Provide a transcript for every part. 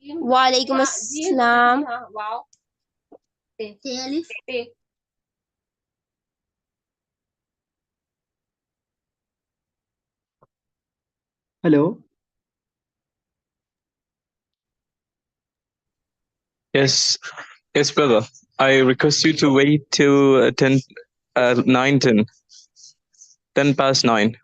वालेकुम अस्सलाम। Hello. Yes, yes, brother. I request you to wait till 10, 9, 10, 10 past 9.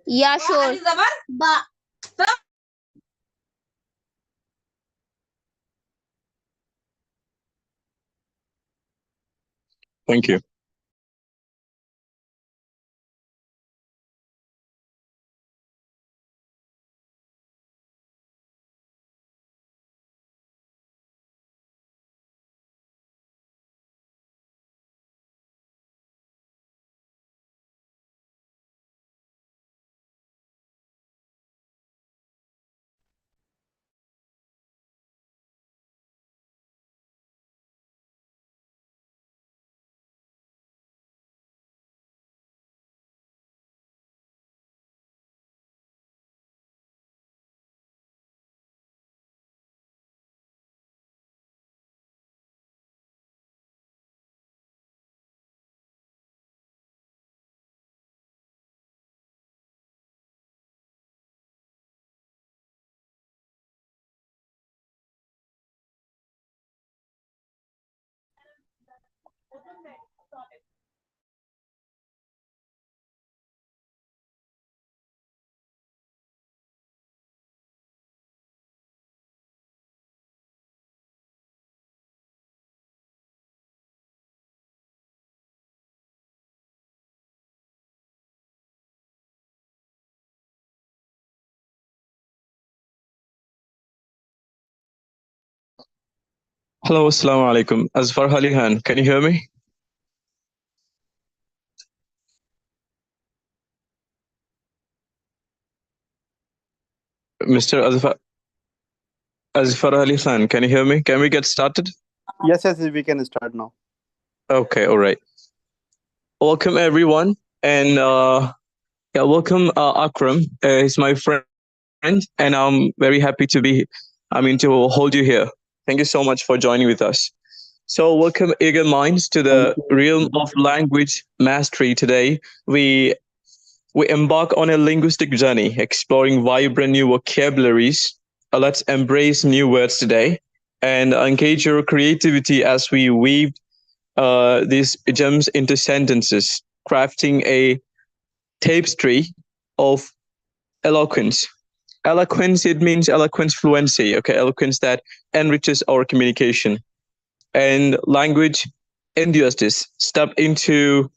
या sure. Thank you. Hello, assalamu alaikum. Azfar Halihan, can you hear me? Mr. Azfar Halihan, can you hear me? Can we get started? Yes, we can start now. Okay, all right. Welcome, everyone. And yeah, welcome, Akram. He's my friend, and I'm very happy to to hold you here. Thank you so much for joining with us. So, welcome, eager minds, to Thank the you. realm of language mastery. Today, we embark on a linguistic journey, exploring vibrant new vocabularies. Let's embrace new words today and engage your creativity as we weave these gems into sentences, crafting a tapestry of eloquence. Eloquence, it means eloquence fluency, okay, eloquence that enriches our communication. And language endures this. Step into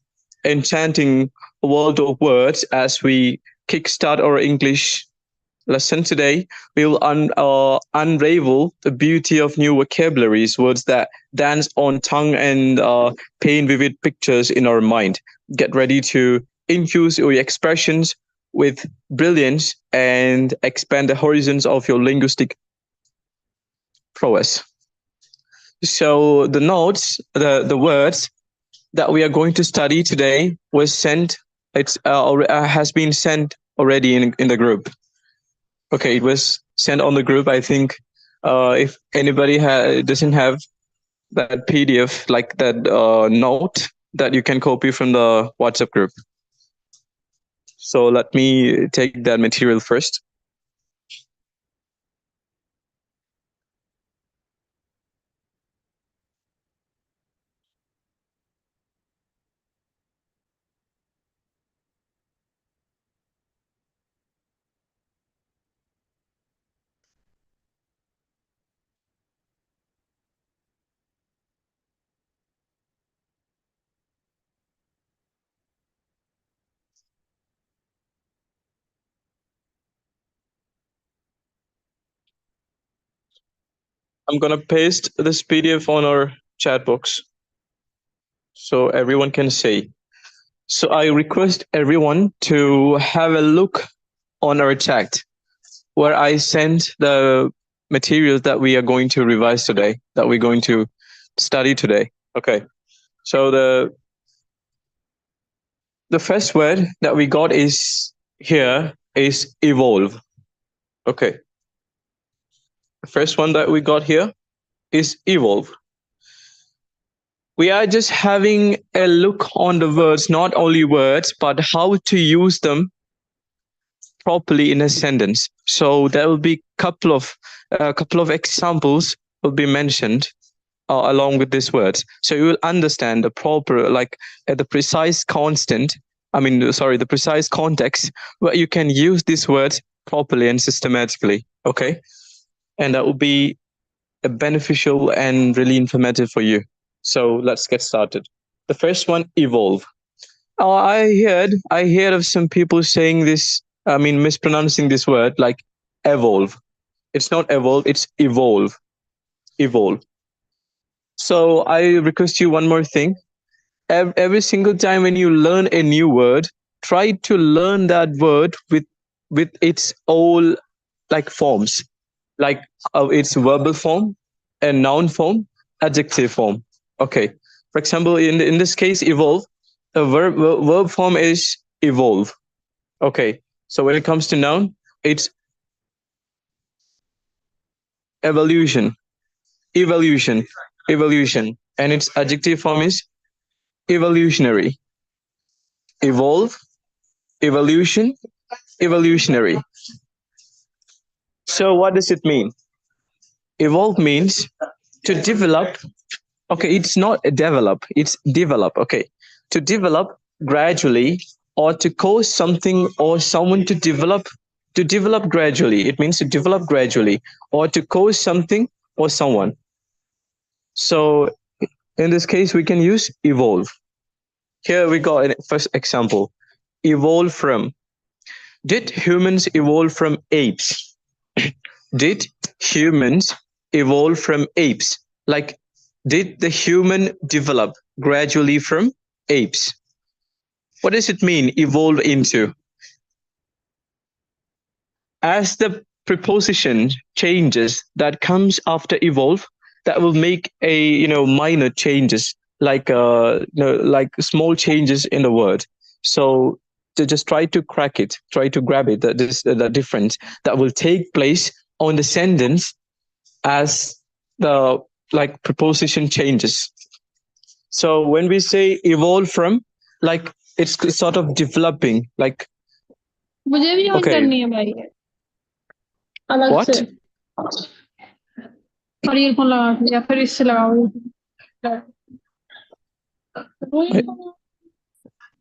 enchanting world of words as we kickstart our English lesson today. We will unravel the beauty of new vocabularies, words that dance on tongue and paint vivid pictures in our mind. Get ready to infuse your expressions with brilliance and expand the horizons of your linguistic prowess. So the notes, the words that we are going to study today was sent. Has been sent already in the group. Okay, it was sent on the group. I think if anybody doesn't have that PDF, like that note that you can copy from the WhatsApp group. So let me take that material first. I'm gonna paste this PDF on our chat box so everyone can see. So I request everyone to have a look on our chat where I sent the materials that we are going to revise today, that we're going to study today. Okay. So the first word that we got is here is evolve. Okay. The first one that we got here is evolve. We are just having a look on the words, not only words, but how to use them properly in a sentence. So there will be a couple of examples will be mentioned along with these words. So you will understand the proper, like the precise constant. The precise context where you can use these words properly and systematically. Okay, and that will be beneficial and really informative for you. So let's get started. The first one, evolve. Oh, I heard of some people saying this, mispronouncing this word like evolve. It's not evolve, it's evolve. Evolve. So I request you one more thing. Every single time when you learn a new word, try to learn that word with its all like forms, like its verbal form, a noun form, adjective form. Okay. For example, in this case, evolve, the verb form is evolve. Okay. So when it comes to noun, it's evolution, evolution, evolution, and its adjective form is evolutionary. Evolve, evolution, evolutionary. So what does it mean? Evolve means to develop. Okay, it's not develop, it's develop. Okay, to develop gradually, or to cause something or someone to develop gradually. It means to develop gradually, or to cause something or someone. So in this case, we can use evolve. Here we got a first example. Evolve from. Did humans evolve from apes? Did humans evolve from apes? Like, did the human develop gradually from apes? What does it mean, evolve into? As the preposition changes that comes after evolve, that will make a minor changes, like like small changes in the word. So to just try to crack it, try to grab it, the difference that will take place on the sentence as the like preposition changes. So when we say evolve from, like it's sort of developing, like मुझे भी on okay, करनी है भाई अलग what? से और earphone लगा के या फिर इससे लगाओ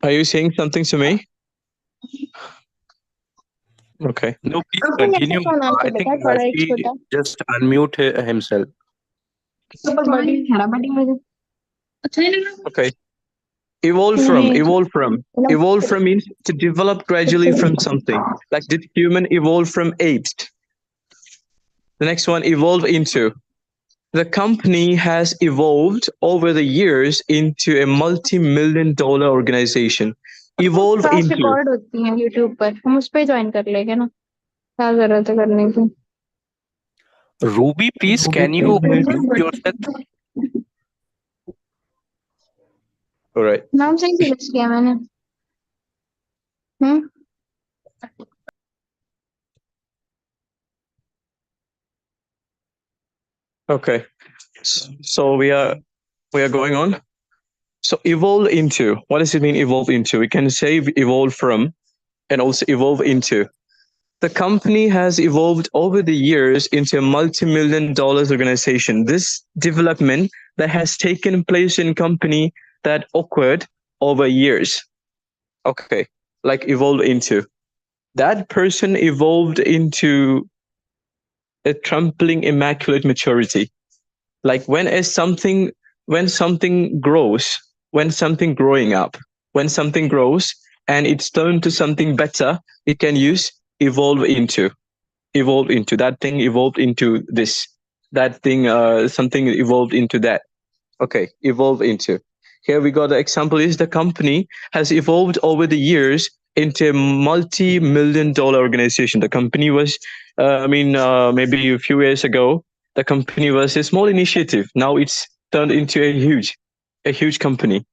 Are you saying something to me? Okay. No, please आपको कैसे continue. फोन I आके think बेटा थोड़ा एक he छोटा just unmute himself. ऊपर बड़ी खड़ा बड़ी मुझे अच्छा नहीं लगा Okay. Evolve from, नहीं evolve from. Evolve from means to develop gradually from something. Like did human evolve from apes? The next one, evolve into. The company has evolved over the years into a multi-million-dollar organization. Evolve class into. Record होती है YouTube पर हम उस पे join कर लेंगे ना क्या जरूरत है करने की Ruby, please, can you mute yourself? All right. नाम सही सिलेक्ट किया मैंने Okay. So we are going on. So evolve into. What does it mean? Evolve into. We can say evolve from, and also evolve into. The company has evolved over the years into a multi-million-dollar organization. This development that has taken place in company that occurred over years. Okay, like evolve into. That person evolved into a trampling immaculate maturity. Like when something grows, when something growing up, when something grows and it's turned to something better, it can use evolve into. Evolve into. That thing evolved into this. That thing, something evolved into that. Okay, evolve into. Here we got the example is the company has evolved over the years into a multi-million-dollar organization. The company was, maybe a few years ago, the company was a small initiative. Now it's turned into a huge company,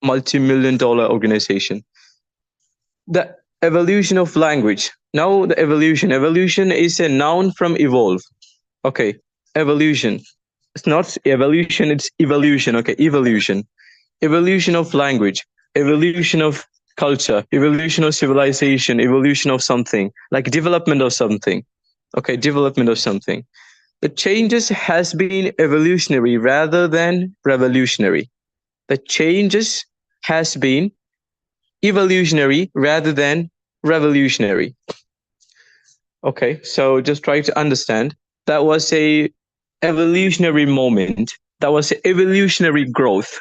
multi-million-dollar organization. The evolution of language. Now the evolution is a noun from evolve. Okay, evolution. It's not evolution, it's evolution. Okay, evolution of language, evolution of culture, evolution of civilization, evolution of something, like development of something. Okay, development of something. The changes has been evolutionary rather than revolutionary. The changes has been evolutionary rather than revolutionary. Okay, so just try to understand. That was a evolutionary moment. That was evolutionary growth.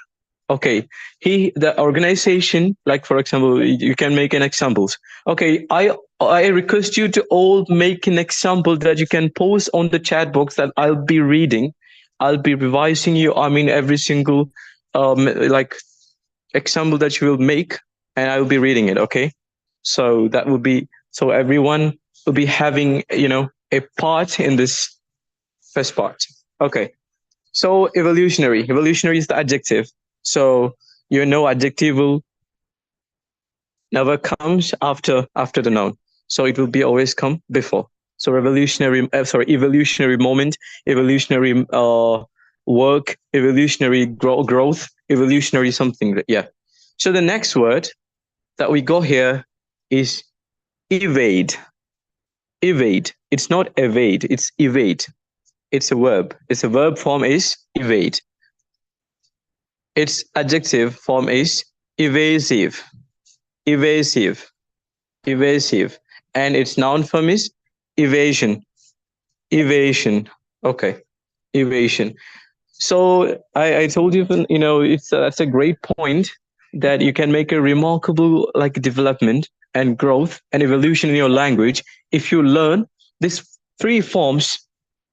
Okay, the organization, like for example, you can make an examples. Okay, I request you to all make an example that you can post on the chat box that I'll be reading. I'll be revising you. I mean, every single like example that you will make, and I will be reading it. Okay, so that will be, so everyone will be having, a part in this first part. Okay, so evolutionary is the adjective. So adjective will never comes after the noun. So it will be always come before. So evolutionary moment, evolutionary work, evolutionary growth, evolutionary something. Yeah. So the next word that we got here is evade. Evade. It's not evade, it's evade. It's a verb. Its a verb form is evade. Its adjective form is evasive. Evasive. Evasive. And its noun form is evasion. Evasion. Okay. Evasion. So I told you, that's a great point, that you can make a remarkable development and growth and evolution in your language if you learn these three forms.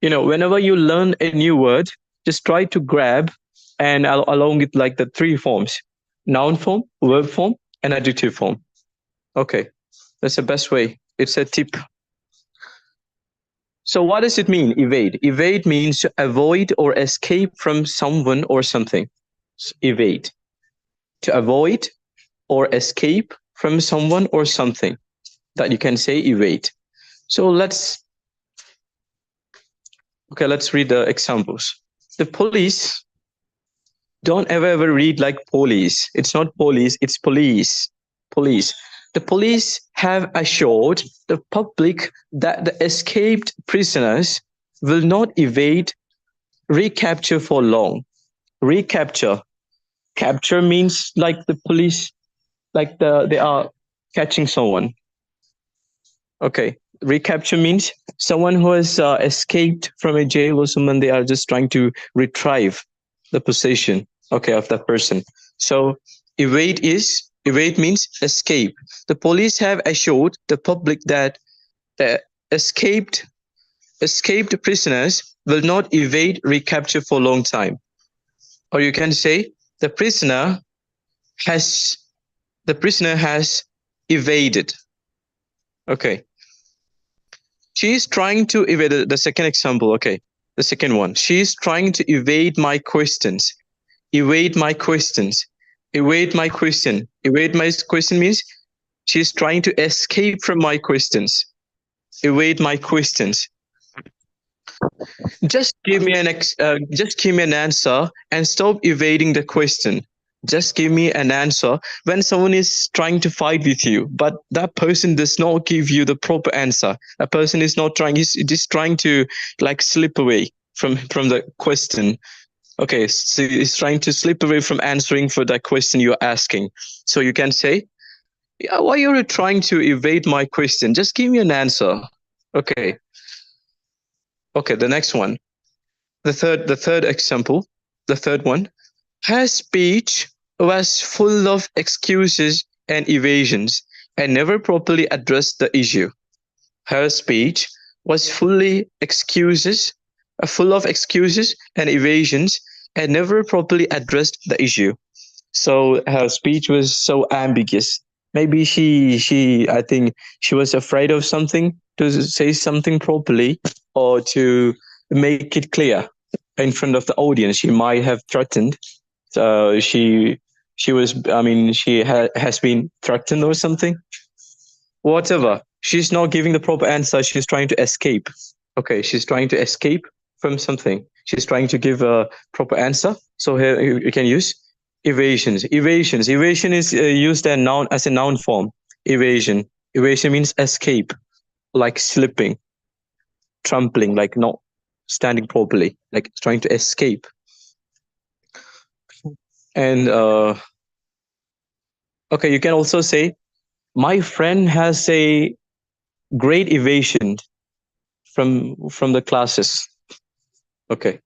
Whenever you learn a new word, just try to grab and along with the three forms: noun form, verb form, and adjective form. Okay, that's the best way. It's a tip. So what does it mean, evade? Evade means to avoid or escape from someone or something. Evade. To avoid or escape from someone or something. That you can say evade. So let's read the examples. The police, don't ever read like police. It's not police, it's police. Police. The police have assured the public that the escaped prisoners will not evade recapture for long. Recapture. Capture means the police, they are catching someone. Okay. Recapture means someone who has escaped from a jail or someone, they are just trying to retrieve the possession, of that person. So evade means escape. The police have assured the public that the escaped prisoners will not evade recapture for a long time. Or you can say the prisoner has evaded. Okay. She is trying to evade. The second example. Okay. The second one. She is trying to evade my questions. Evade my questions. Evade my question. Evade my question means she is trying to escape from my questions. Evade my questions. Just give me an answer and stop evading the question. Just give me an answer. When someone is trying to fight with you, but that person does not give you the proper answer. That person is not trying, he's just trying to slip away from the question. Okay, so he's trying to slip away from answering for that question you're asking. So you can say, yeah, why are you trying to evade my question? Just give me an answer. Okay. Okay, the next one. The third example, the third one. Her speech was full of excuses and evasions and never properly addressed the issue. Her speech was full of excuses and evasions and never properly addressed the issue. So her speech was so ambiguous maybe she I think she was afraid of something to say something properly or to make it clear in front of the audience. She might have threatened. She was, I mean, has been threatened or something. Whatever. She's not giving the proper answer. She's trying to escape. Okay, she's trying to escape from something. She's trying to give a proper answer. So here you can use evasions. Evasions. Evasion is used as a noun form. Evasion. Evasion means escape, like slipping, trampling, like not standing properly, like trying to escape. And okay, you can also say, my friend has a great evasion from the classes. Okay.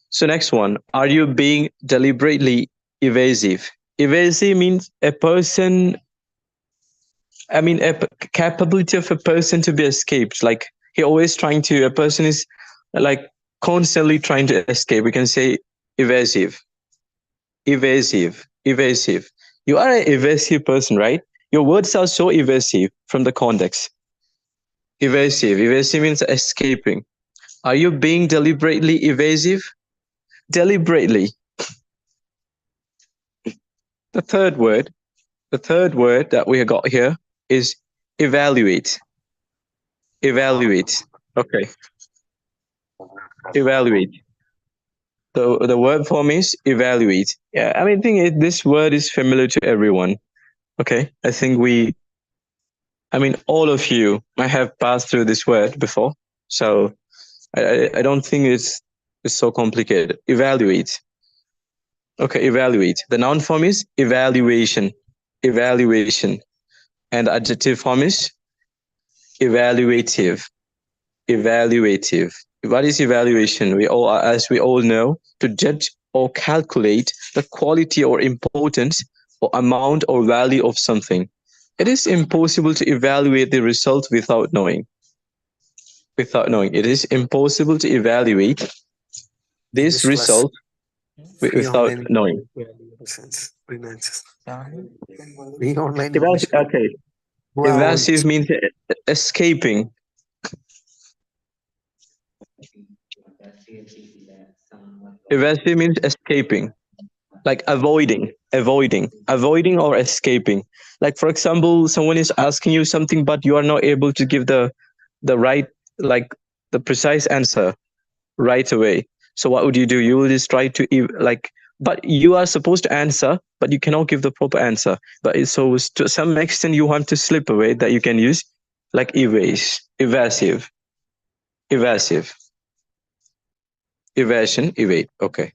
So next one, are you being deliberately evasive? Evasive means a person, I mean, capability of a person to be escaped. Like a person is like constantly trying to escape. We can say evasive, evasive, evasive. You are an evasive person, right? Your words are so evasive from the context. Evasive. Evasive means escaping. Are you being deliberately evasive? Deliberately. The third word that we have got here is evaluate. Evaluate. Okay. Evaluate. The word form is evaluate. Yeah, I mean, this word is familiar to everyone. Okay. I mean, all of you might have passed through this word before. So I don't think it's so complicated. Evaluate. Okay, evaluate. The noun form is evaluation. Evaluation. And the adjective form is evaluative. Evaluative. What is evaluation? As we all know, to judge or calculate the quality or importance or amount or value of something. It is impossible to evaluate the result without knowing. Without knowing. It is impossible to evaluate this result without knowing. Okay. Evasive means escaping. Evasive means escaping, like avoiding or escaping. Like, for example, someone is asking you something, but you are not able to give the right, like the precise answer right away. So what would you do? You will just try to but you are supposed to answer, but you cannot give the proper answer. So to some extent, you want to slip away, that you can use like evasive, evasion, evade. Okay.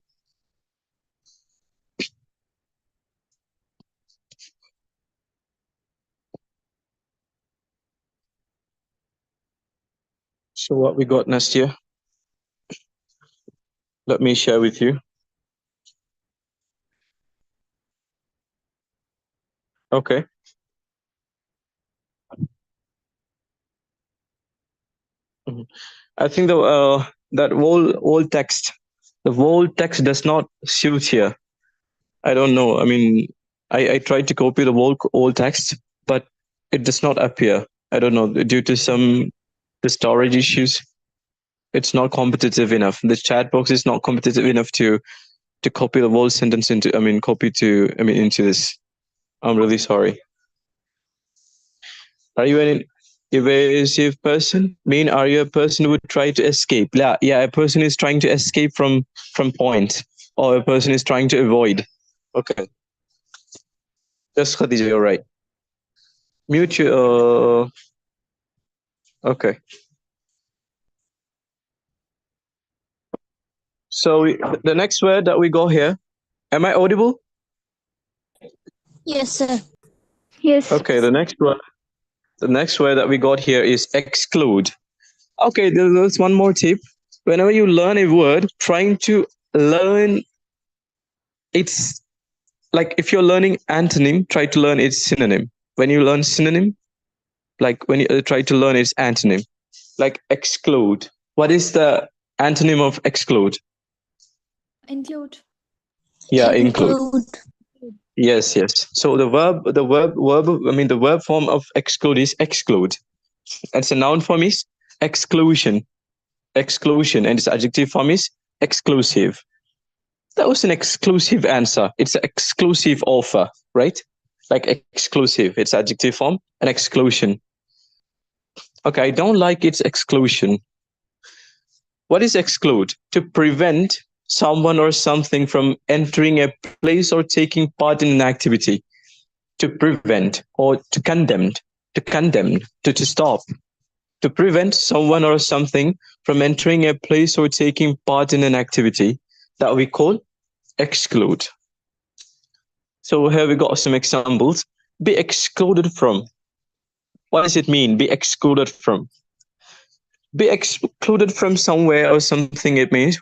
So what we got next year? Let me share with you. Okay. Mhm. I think that whole text, the whole text does not suit here. I don't know. I mean, I tried to copy the whole text, but it does not appear. I don't know, due to the storage issues. It's not competitive enough. The chat box is not competitive enough to copy the whole sentence into this. I'm really sorry. Are you an evasive person? Are you a person who would try to escape? Yeah, a person is trying to escape from point, or a person is trying to avoid. Okay. Yes, Khadija, you're right. Mutual. Okay. So the next word that we got here, am I audible? Yes, sir. Yes. Okay, the next word that we got here is exclude. Okay, there's one more tip. Whenever you learn a word, trying to learn its, like if you're learning antonym, try to learn its synonym. When you learn synonym, like when you try to learn its antonym, like exclude. What is the antonym of exclude? Include. Yeah, include. Yes, yes. So the verb form of exclude is exclude. It's a noun form is exclusion, exclusion, and its adjective form is exclusive. That was an exclusive answer. It's an exclusive offer, right? Like exclusive. It's adjective form and exclusion. Okay, I don't like its exclusion. What is exclude? To prevent someone or something from entering a place or taking part in an activity. To prevent or to stop. To prevent someone or something from entering a place or taking part in an activity that we call exclude. So here we got some examples. Be excluded from. What does it mean? Be excluded from. Be excluded from somewhere or something. It means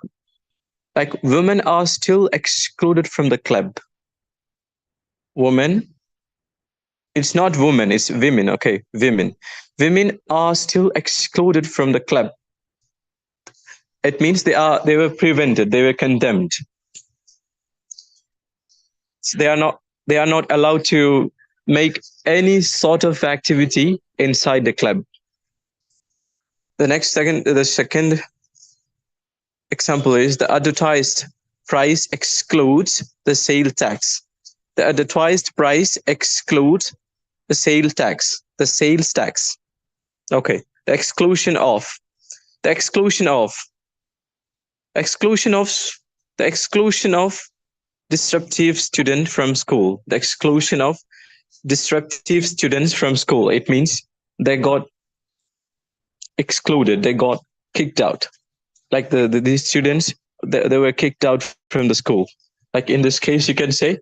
like women are still excluded from the club. Women. It's not women. It's women. Okay, women. Women are still excluded from the club. It means they were prevented. They were condemned. They are not allowed to make any sort of activity inside the club. The second example is the advertised price excludes the sale tax. The advertised price excludes the sale tax, the sales tax. Okay, the exclusion of, the exclusion of, exclusion of, the exclusion of disruptive student from school. The exclusion of disruptive students from school. It means they got excluded. They got kicked out. Like these students, they were kicked out from the school. Like in this case, you can say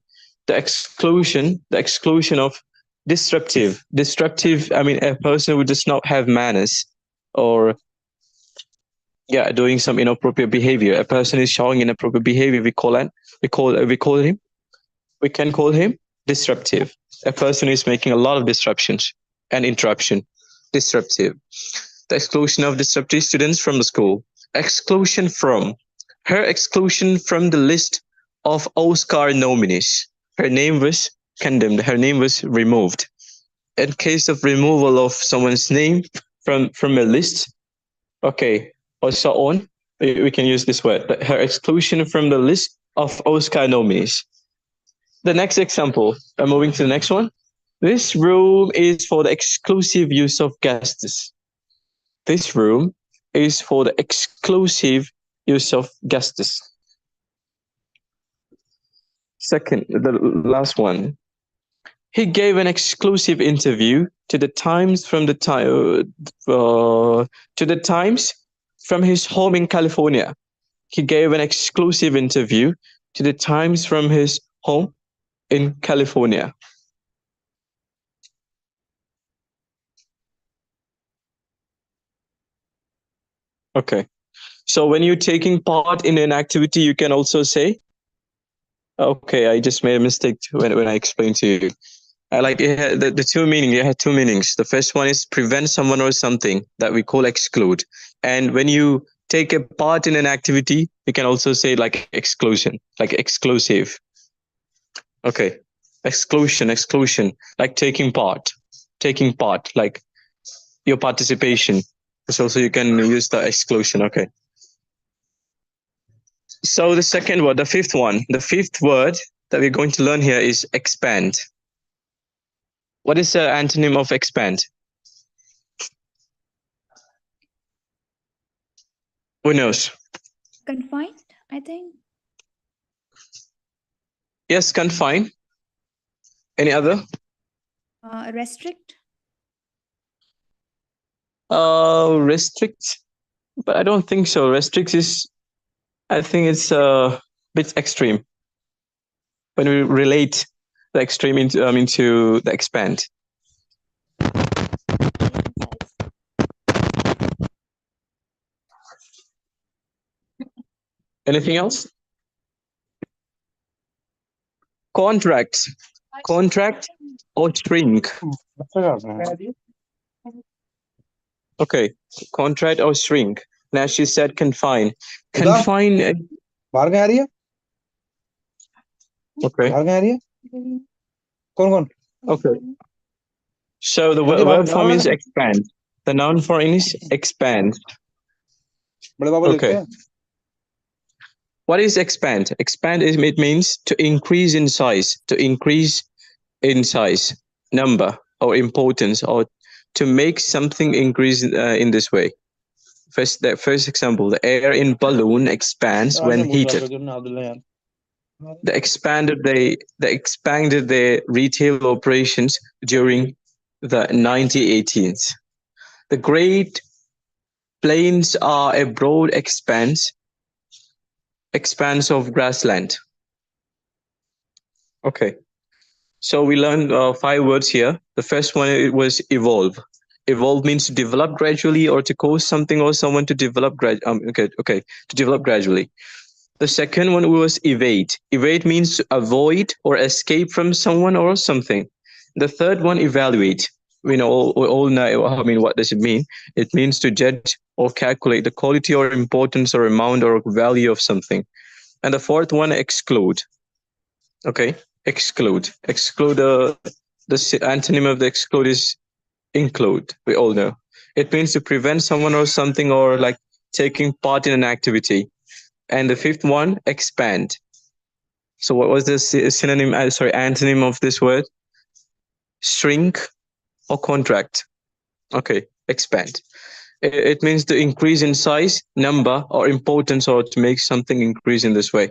the exclusion of disruptive. I mean, a person who does not have manners, or yeah, doing some inappropriate behavior. A person is showing inappropriate behavior. We can call him disruptive. A person is making a lot of disruptions and interruption. Disruptive. The exclusion of disruptive students from the school. Exclusion from. Her exclusion from the list of Oscar nominees. Her name was condemned. Her name was removed. In case of removal of someone's name from a list, okay, or so on, we can use this word. But her exclusion from the list of Oscar nominees. The next example, I'm moving to the next one. This room is for the exclusive use of guests. This room is for the exclusive use of guests. Second, the last one. He gave an exclusive interview to the Times from his home in California. He gave an exclusive interview to the Times from his home in California. Okay. So when you're taking part in an activity, you can also say, okay, I just made a mistake when I explained to you. I like it had the two meanings. It had two meanings. The first one is prevent someone or something that we call exclude. And when you take a part in an activity, you can also say like exclusion, like exclusive. Okay. Exclusion, like taking part, like your participation. So you can use the exclusion. Okay. So the fifth word that we're going to learn here is expand. What is the antonym of expand? Who knows? Confined, I think. Yes, confine. Any other? Restrict. Restrict, but I don't think so. Restrict is, I think it's a bit extreme. When we relate the extreme into the expand. Anything else? Contract or shrink. Okay, contract or shrink. Now she said confine. Confine. बाहर कहाँ आ रही है? Okay. बाहर कहाँ आ रही है? कौन कौन Okay. So the verb form is expand. The noun form is expand. बड़े पापा लिखते Okay. हैं What is expand? Expand is it means to increase in size, to increase in size, number or importance, or to make something increase in this way. First example: the air in balloon expands यार when मैं बहुत heated. खराब करके अब्दुल्ला यार They expanded their retail operations during the 1918s. The Great Plains are a broad expanse of grassland. Okay, so we learned 5 words here. The first one it was evolve. Evolve means to develop gradually or to cause something or someone to develop to develop gradually. The second one was evade. Evade means to avoid or escape from someone or something. The third one, evaluate. We all know. I mean, what does it mean? It means to judge or calculate the quality or importance or amount or value of something. And the fourth one, exclude. Okay, exclude. Exclude. Antonym of the exclude is include. We all know. It means to prevent someone or something or like taking part in an activity. And the fifth one, expand. So what was the synonym? Sorry, antonym of this word? Shrink or contract. Okay, expand. It means to increase in size, number, or importance, or to make something increase in this way.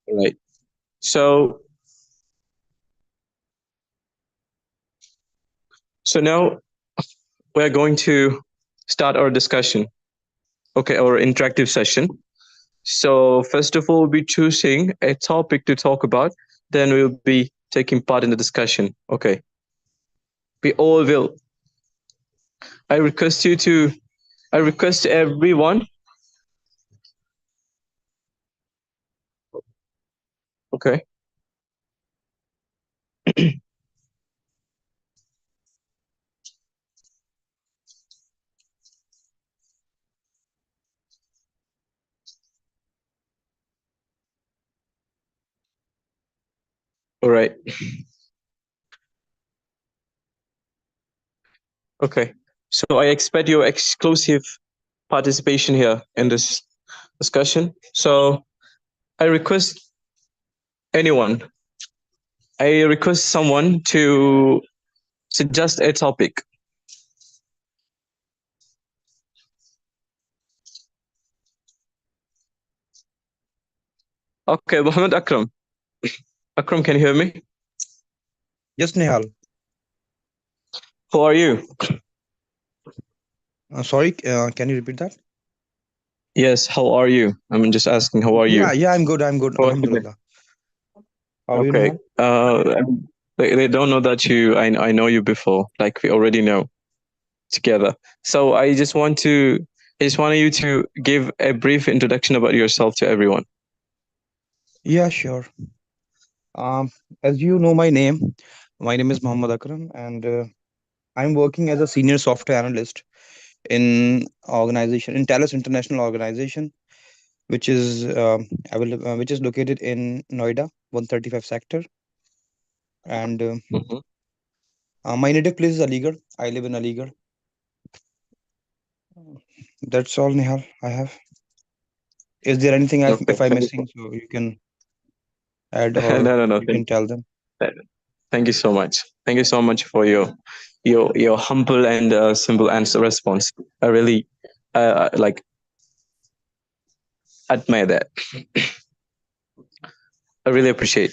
Right. So now we're going to start our discussion. Okay, our interactive session. So first of all, we'll be choosing a topic to talk about. Then we'll be taking part in the discussion. Okay. We all will. I request everyone. Okay. All right. Okay. So I expect your exclusive participation here in this discussion. So I request anyone. I request someone to suggest a topic. Okay, Muhammad Akram. Akram, can you hear me? Yes, Nihal. Who are you? Sorry, can you repeat that? Yes, how are you? I'm just asking, how are you? Yeah, I'm good. How are you today? Alhamdulillah. How are you, Okay. Nihal? They don't know that I know you before. Like we already know together. So I just want you to give a brief introduction about yourself to everyone. Yeah, sure. As you know my name is Muhammad Akram, and I'm working as a senior software analyst in Talos International Organization, which is which is located in Noida, 135 sector. And Mhm. my native place is Aligarh. I live in Aligarh. That's all, Nihal. I have. Is there anything Okay. if I'm Thank you. missing, so you can add No, or no, no. you can tell them? Thank you so much. Thank you so much for your humble and simple answer response. I really like admire that. I really appreciate.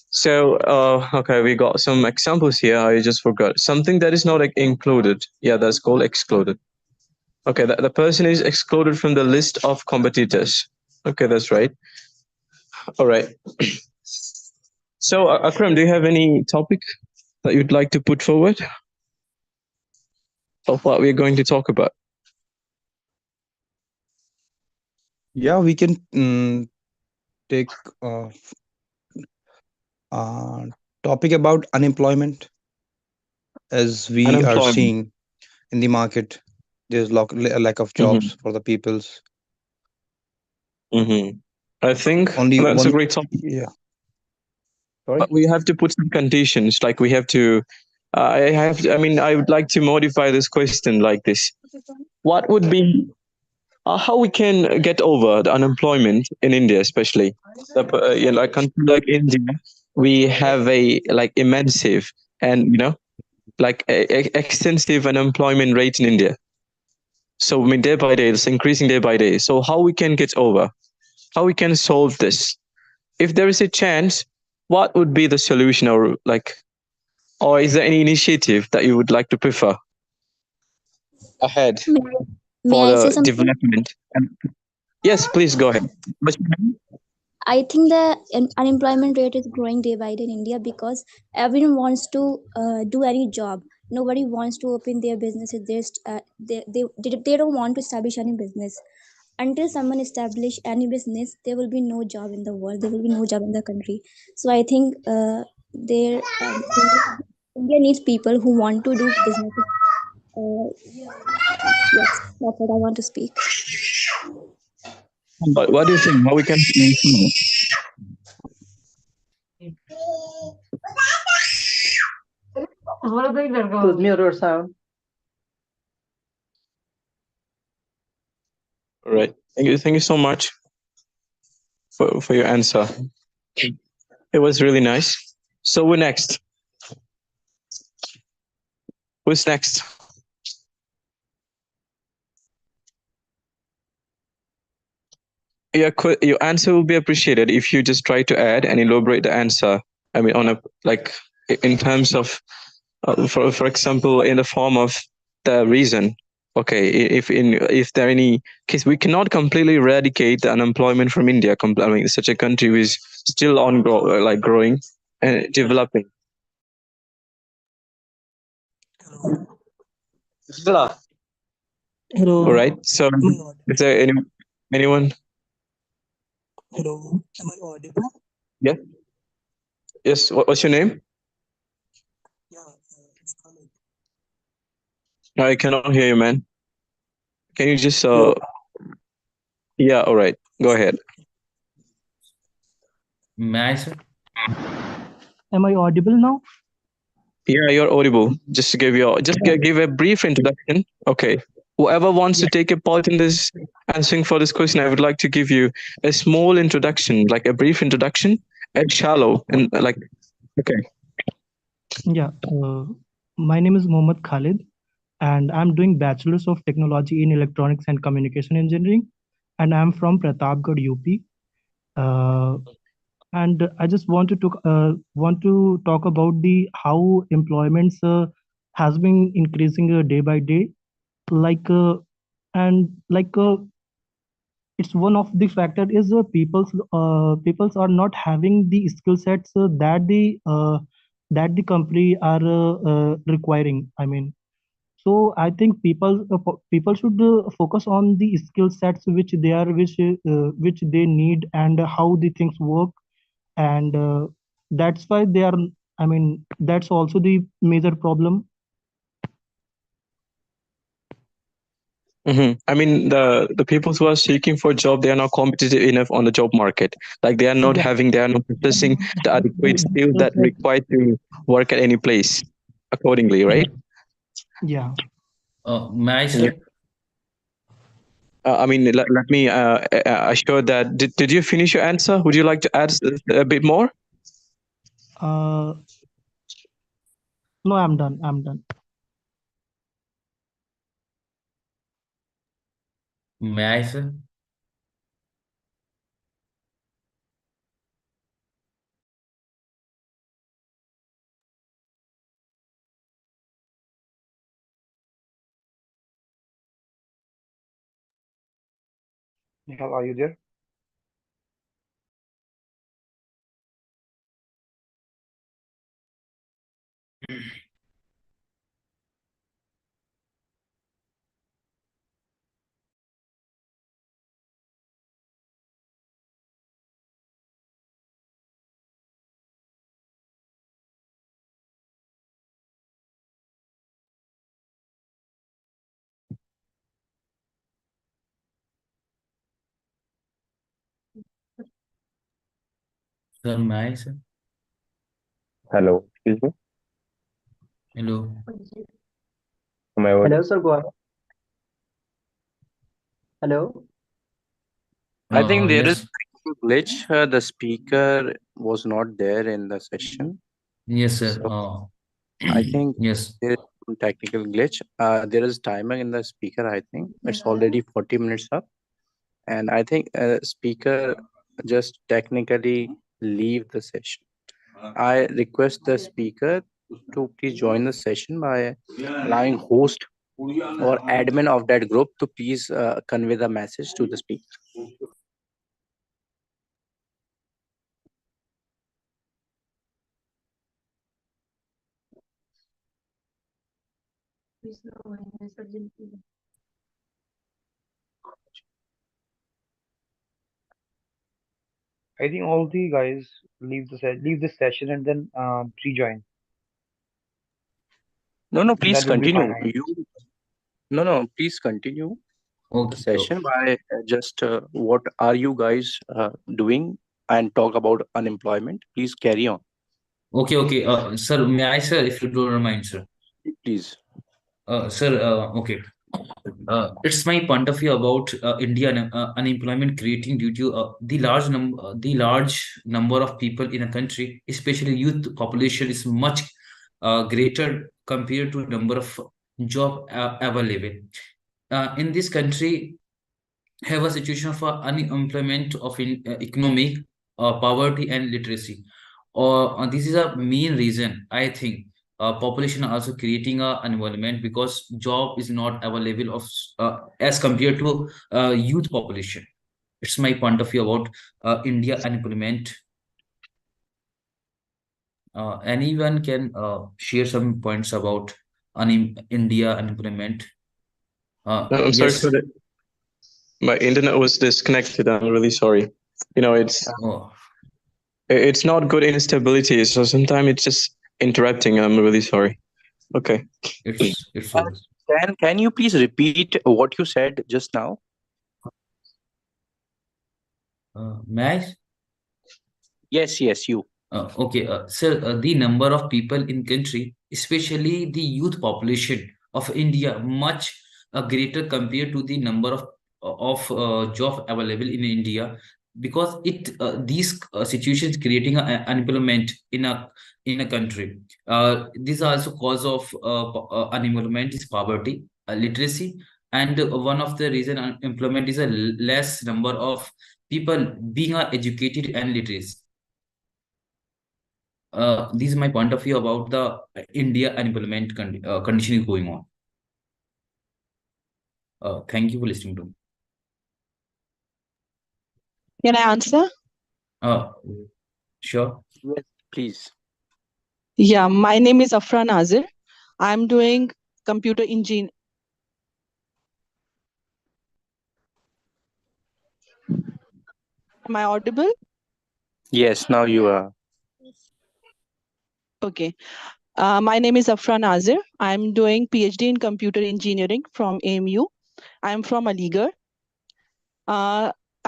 So okay, we got some examples here. I just forgot something that is not like, included. Yeah, that's called excluded. Okay, the person is excluded from the list of competitors. Okay, that's right. All right. So Akram, do you have any topic that you'd like to put forward of what we're going to talk about? Yeah, we can take uh, topic about unemployment, as we are Unemployment. seeing in the market. There's a lack of Mm-hmm. jobs for the peoples. Mm-hmm. I think Only that's a one. great topic. Yeah. Sorry. But we have to put some conditions. Like we have to. I mean, I would like to modify this question like this. What would be how we can get over the unemployment in India, especially yeah, like country like India, we have a like immense and like extensive unemployment rate in India. So I mean, day by day, it's increasing day by day. So how we can get over? How we can solve this? If there is a chance, what would be the solution, or is there any initiative that you would like to prefer ahead May, may for I say the something? development? And yes, please go ahead. What's your name? I think the unemployment rate is growing day by day in India because everyone wants to do any job. Nobody wants to open their businesses. They don't want to establish any business. Until someone establish any business, there will be no job in the world. There will be no job in the country. So I think India needs people who want to do business. Uh, yes, that's what I want to speak. What do you think? How we can improve? All right. Thank you. Thank you so much for your answer. It was really nice. So we're next. Who's next? Your answer will be appreciated if you just try to add and elaborate the answer. I mean, on a like in terms of, for example, in the form of the reason. Okay, if there any case, we cannot completely eradicate the unemployment from India. I mean, such a country which is still like growing and developing. Hello. All right. So, Am I audible? is there anyone? Hello. Am I audible? Yeah. Yes. What's your name? Yeah. It's Khalid. No, I cannot hear you, man. Can you just Hello. Yeah. All right. Go ahead. May Am I audible now? Yeah, you're audible. Just to give you give a brief introduction. Okay. Whoever wants Yeah. to take a part in this answering for this question, I would like to give you a small introduction, like a brief introduction, and shallow and like okay. Yeah. My name is Mohammad Khalid, and I'm doing Bachelor's of Technology in Electronics and Communication Engineering, and I'm from Pratapgarh, UP. Uh, and I just want to talk about the how employments has been increasing day by day, like and like it's one of the factor is people's are not having the skill sets that the company are requiring. I mean, so I think people should focus on the skill sets which they need and how the things work, and that's why they are, I mean, that's also the major problem. I mean, the people who are seeking for a job, they are not competitive enough on the job market. Like Yeah. they are not possessing the adequate skills that required to work at any place accordingly, right? Yeah. may I, Yeah. sir? I mean, let me assure that. Did you finish your answer? Would you like to add a bit more? uh no, I'm done. May I, sir? Nihal, are you there? Sir, may I, sir? Hello, excuse me. Hello. Am I Hello, audible? sir. Go ahead. Hello. I think there is Yes. a glitch. The speaker was not there in the session. Yes, sir. So I think Yes. there is some technical glitch. There is timer in the speaker. I think it's already 40 minutes up. And I think speaker just technically leave the session. I request the speaker to please join the session by allowing host or admin of that group to please convey the message to the speaker. I think all the guys leave the session and then rejoin. No, please That would be fine. continue. No, please continue the Okay. session by just what are you guys doing and talk about unemployment. Please carry on. Okay. Sir, may I, sir, if you don't mind, sir? Please. Sir, okay. It's my point of view about India unemployment creating due to the large number of people in a country, especially youth population, is much greater compared to number of job available. In this country, have a situation of unemployment of economic poverty and literacy. This is a main reason I think population are also creating a environment because job is not available of as compared to youth population. It's my point of view about India unemployment. Anyone can share some points about India unemployment. I'm sorry Yes. for that. My internet was disconnected. I'm really sorry. You know, Oh, it's not good instability, so sometimes it's just interrupting. I'm really sorry. Okay. it's okay. Can you please repeat what you said just now? May I? Yes, you. Okay, sir, the number of people in country, especially the youth population of India, much greater compared to the number of job available in India, because these situations creating unemployment in a country. This is also cause of unemployment is poverty, literacy, and one of the reason unemployment is a less number of people being educated and literate. This is my point of view about the India unemployment condition is going on. Thank you for listening to me. Can I answer? Uh, sure. Yes, please. Yeah, my name is Afra Nazir. I'm doing computer engineering. Am I audible? Yes, now you are. Okay. My name is Afra Nazir. I'm doing PhD in computer engineering from AMU. I'm from Aligarh.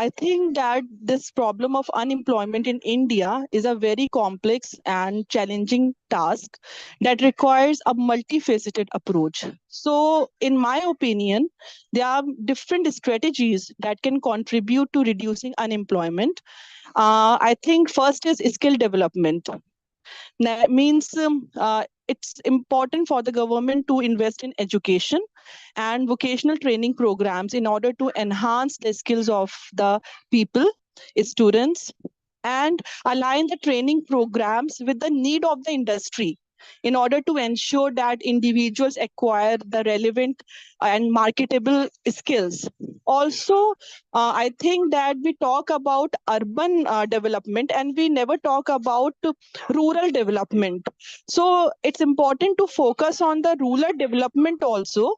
I think that this problem of unemployment in India is a very complex and challenging task that requires a multifaceted approach. So, in my opinion, there are different strategies that can contribute to reducing unemployment. I think first is skill development. That means it's important for the government to invest in education and vocational training programs in order to enhance the skills of the people, students, and align the training programs with the need of the industry in order to ensure that individuals acquire the relevant and marketable skills. Also, I think that we talk about urban development and we never talk about rural development. So it's important to focus on the rural development also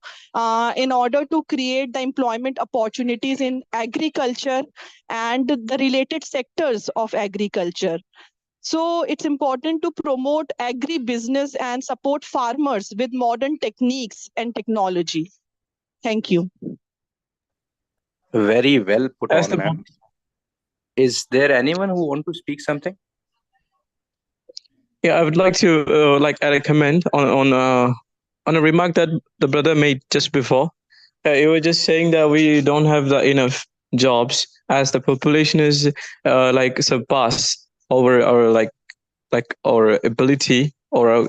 in order to create the employment opportunities in agriculture and the related sectors of agriculture. So it's important to promote agri-business and support farmers with modern techniques and technology. Thank you. Very well put As on, the ma'am. Is there anyone who want to speak something? Yeah, I would like to add a comment on a remark that the brother made just before. You were just saying that we don't have the enough jobs as the population is surpass our ability or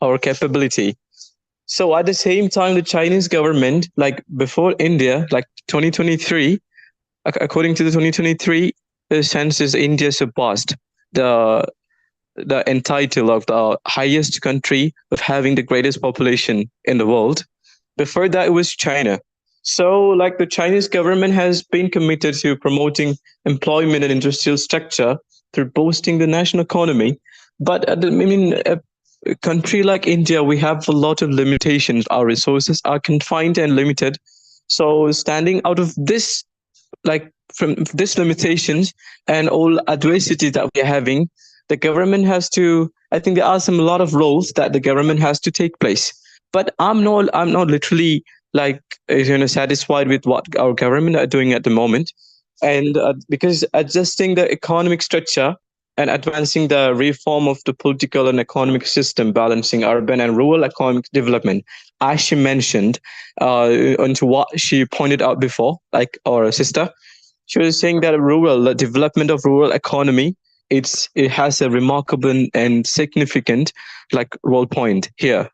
our capability. So at the same time, the Chinese government, like before India, like 2023, according to the 2023 census, India surpassed the the entitle of the highest country of having the greatest population in the world. Before that, it was China. So, like the Chinese government has been committed to promoting employment and industrial structure through boosting the national economy. But a country like India, we have a lot of limitations. Our resources are confined and limited. So, standing out of this, like from these limitations and all adversity that we're having, the government has to, I think there are some a lot of roles that the government has to take place. But I'm not literally like satisfied with what our government are doing at the moment. And because adjusting the economic structure and advancing the reform of the political and economic system, balancing urban and rural economic development, as she mentioned, into what she pointed out before, like our sister, she was saying that the development of rural economy, it has a remarkable and significant like role point here.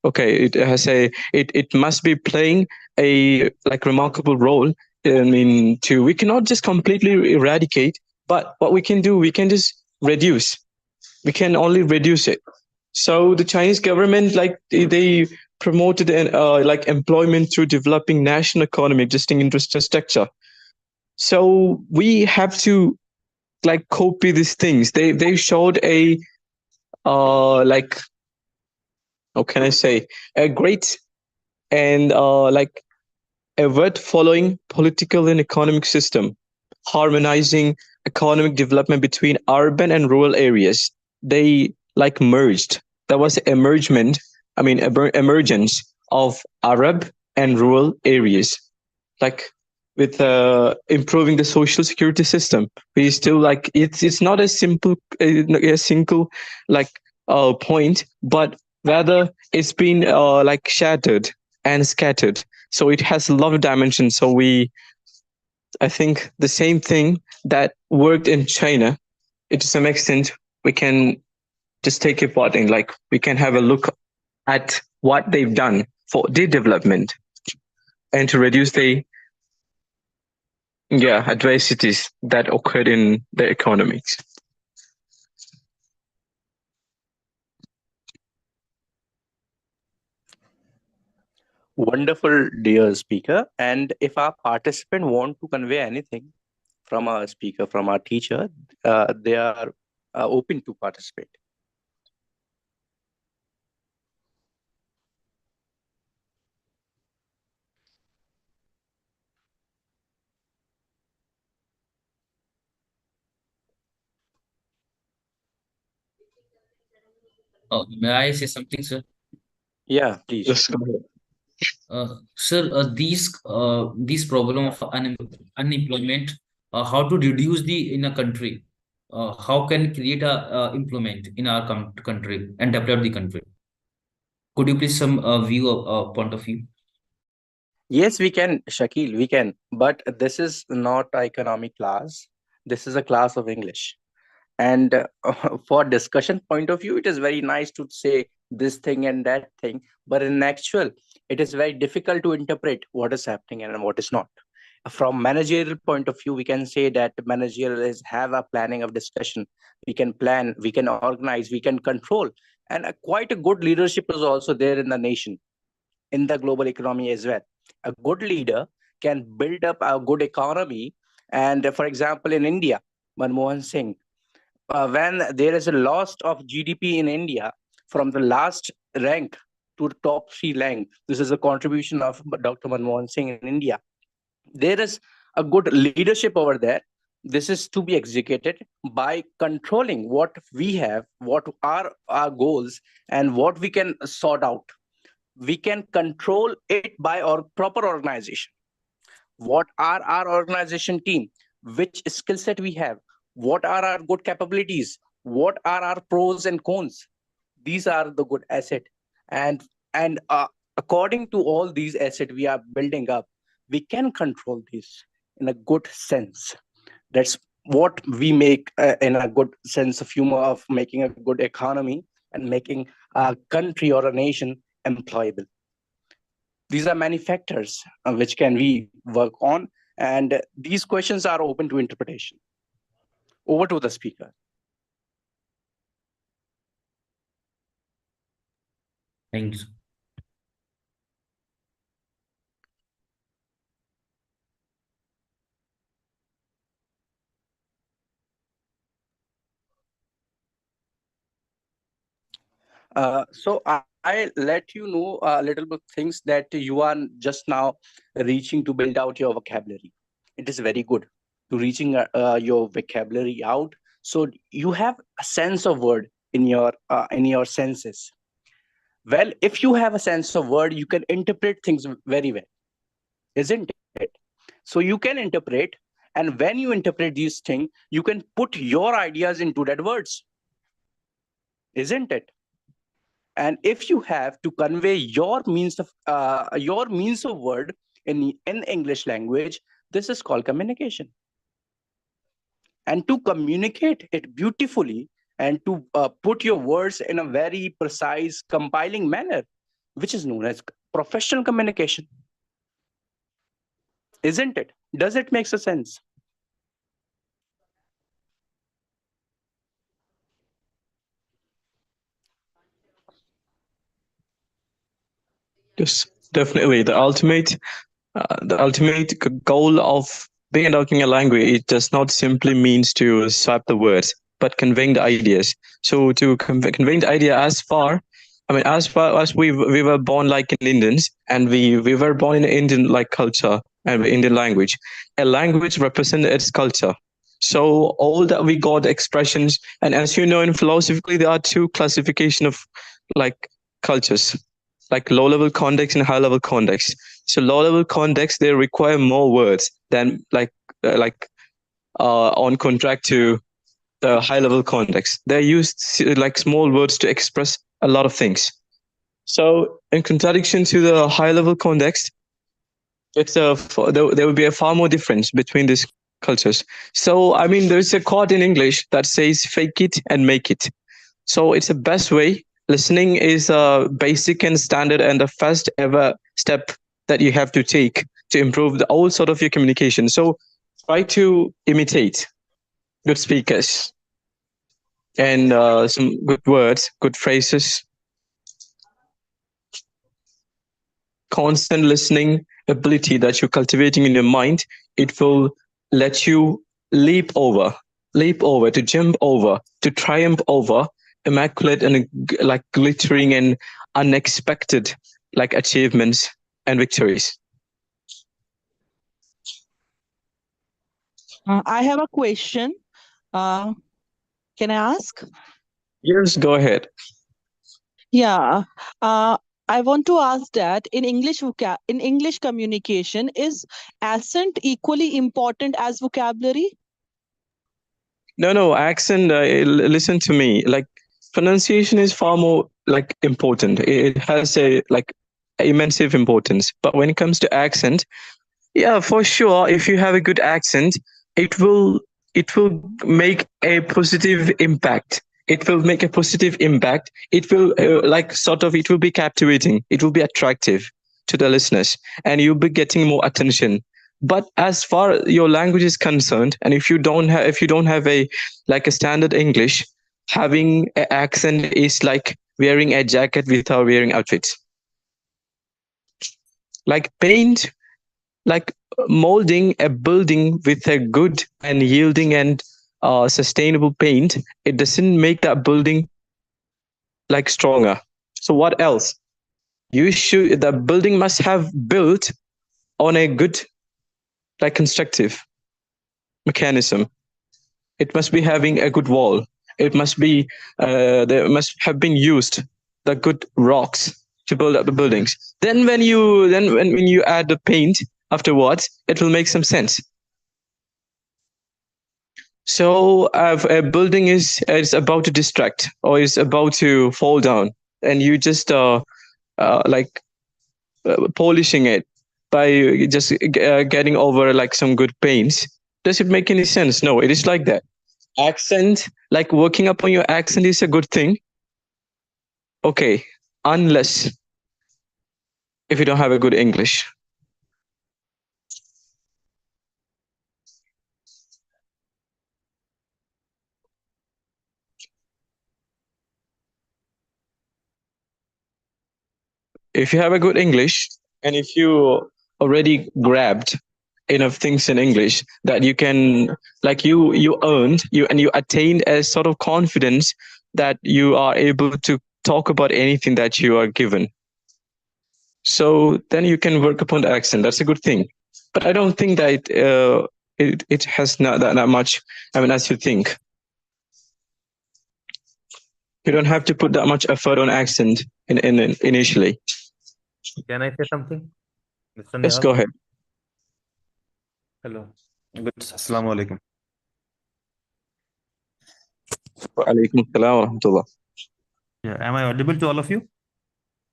Okay, it has it must be playing a like remarkable role. I mean, to we cannot just completely eradicate, but what we can do, we can just reduce. We can only reduce it. So the Chinese government, like they promoted like employment through developing national economy, existing infrastructure. So we have to like copy these things. They showed a like how can I say, a great and like a word following political and economic system, harmonizing economic development between urban and rural areas. They like merged. There was emergement, emergence of Arab and rural areas, like with improving the social security system. We still like it's not a simple a single like point, but rather it's been like shattered and scattered, so it has a lot of dimensions. So we, I think the same thing that worked in China, it to some extent we can just take a part in, like we can have a look at what they've done for their development and to reduce the adversities that occurred in the economics. Wonderful, dear speaker. And if our participant want to convey anything from our speaker, from our teacher, they are open to participate. May I say something, sir? Yeah, please. Just go ahead. Sir, these problem of unemployment, how to reduce the in a country, how can create a employment in our country and develop the country? Could you please some view point of view? Yes, we can, Shakil, we can. But this is not an economic class. This is a class of English. And for discussion point of view, it is very nice to say this thing and that thing. But in actual, it is very difficult to interpret what is happening and what is not. From managerial point of view, we can say that managerial is have a planning of discussion. We can plan, we can organize, we can control. And quite a good leadership is also there in the nation, in the global economy as well. A good leader can build up a good economy. And for example, in India, Manmohan Singh, when there is a loss of GDP in India from the last rank to the top three rank, this is a contribution of Dr. Manmohan Singh in India. There is a good leadership over there. This is to be executed by controlling what we have, what are our goals, and what we can sort out. We can control it by our proper organization. What are our organization team? Which skill set we have? What are our good capabilities? What are our pros and cons? These are the good asset, and according to all these asset we are building up, we can control this in a good sense. That's what we make in a good sense of humor of making a good economy and making a country or a nation employable. These are many factors which can we work on, and these questions are open to interpretation. Over to the speaker. Thanks. So I let you know a little bit things that you are just now reaching to build out your vocabulary. It is very good to reaching your vocabulary out. So you have a sense of word in your senses. Well, if you have a sense of word, you can interpret things very well, isn't it? So you can interpret, and when you interpret these things, you can put your ideas into that words, isn't it? And if you have to convey your means of word in English language, this is called communication. And to communicate it beautifully and to put your words in a very precise compiling manner, which is known as professional communication, isn't it? Does it make sense? Yes, definitely. The ultimate goal of being talking a language, it does not simply means to swap the words, but conveying the ideas. So to conveying the idea as far, I mean, as far as we were born like in Indians, and we were born in Indian like culture and Indian language. A language represents its culture. So all that we got expressions, and as you know, in philosophically there are two classification of like cultures, like low level context and high level context. So low level context they require more words than on contract to the high level context. They use like small words to express a lot of things. So in contradiction to the high level context, there will be a far more difference between these cultures. So I mean, there's a quote in English that says "fake it and make it." So it's the best way. Listening is a basic and standard and the first ever step that you have to take to improve the whole sort of your communication. So try to imitate good speakers and some good words, good phrases, constant listening ability that you're cultivating in your mind. It will let you leap over, to jump over, to triumph over immaculate and like glittering and unexpected like achievements and victories. I have a question. Uh, can I ask? Yes, go ahead. Yeah. I want to ask that in English communication, is accent equally important as vocabulary? No, accent. Listen to me. Like pronunciation is far more like important. It has a like immense importance. But when it comes to accent, yeah, for sure. If you have a good accent, it will it will make a positive impact. It will make a positive impact. It will like sort of it will be captivating. It will be attractive to the listeners, and you'll be getting more attention. But as far your language is concerned, and if you don't have a like a standard English, having an accent is like wearing a jacket without wearing outfits. Like paint like molding a building with a good and yielding and sustainable paint, it doesn't make that building like stronger. So what else? The building must have built on a good like constructive mechanism. It must be having a good wall. It must be there must have been used the good rocks to build up the buildings. Then when you add the paint afterwards, it will make some sense. So a building is about to distract or is about to fall down, and you just like polishing it by just getting over like some good paints. Does it make any sense? No, it is like that. Accent, like working upon your accent is a good thing. Okay, unless if you don't have a good English. If you have a good English and if you already grabbed enough things in English that you can like you earned you and you attained a sort of confidence that you are able to talk about anything that you are given. So then you can work upon the accent. That's a good thing. But I don't think that it has not that much. I mean, as you think, you don't have to put that much effort on accent in initially. Can I say something, Mr. Let's Nehal? go ahead. Hello. Good. Assalamu alaikum. Wa alaikum salam wa rahmatullah. Yeah. Am I audible to all of you?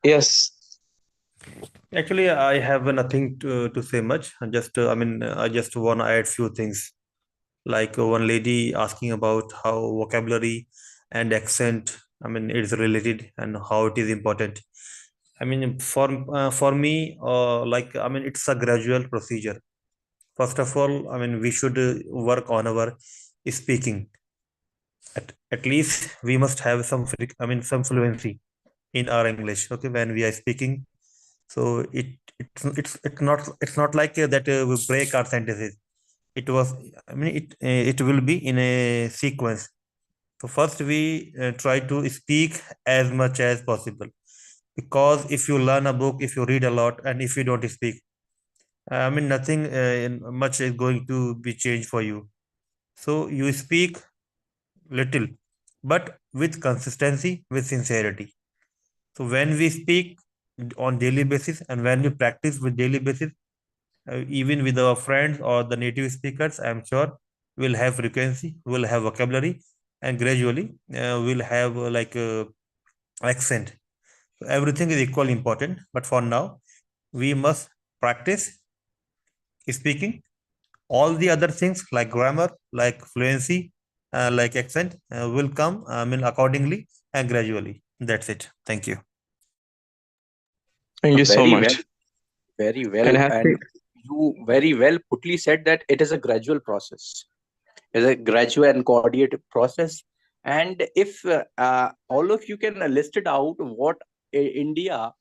Yes. Actually, I have nothing to say much. I just want to add few things. Like one lady asking about how vocabulary and accent, it's related and how it is important. For me, it's a gradual procedure. First of all, we should work on our speaking. At least we must have some fluency in our English. Okay, when we are speaking, so it's not like that we break our sentences. It will be in a sequence. So first we try to speak as much as possible, because if you learn a book, if you read a lot, and if you don't speak, nothing much is going to be changed for you. So you speak little, but with consistency, with sincerity. So when we speak on daily basis and when we practice with daily basis, even with our friends or the native speakers, I'm sure we'll have frequency, we'll have vocabulary, and gradually we'll have accent. So everything is equally important, but for now, we must practice speaking. All the other things like grammar, like fluency, like accent will come, accordingly and gradually. That's it. Thank you. Thank you so Very well, much. very And well. have And you very well putly said that it is a gradual process. It's a gradual and coordinated process. And if all of you can list it out, what India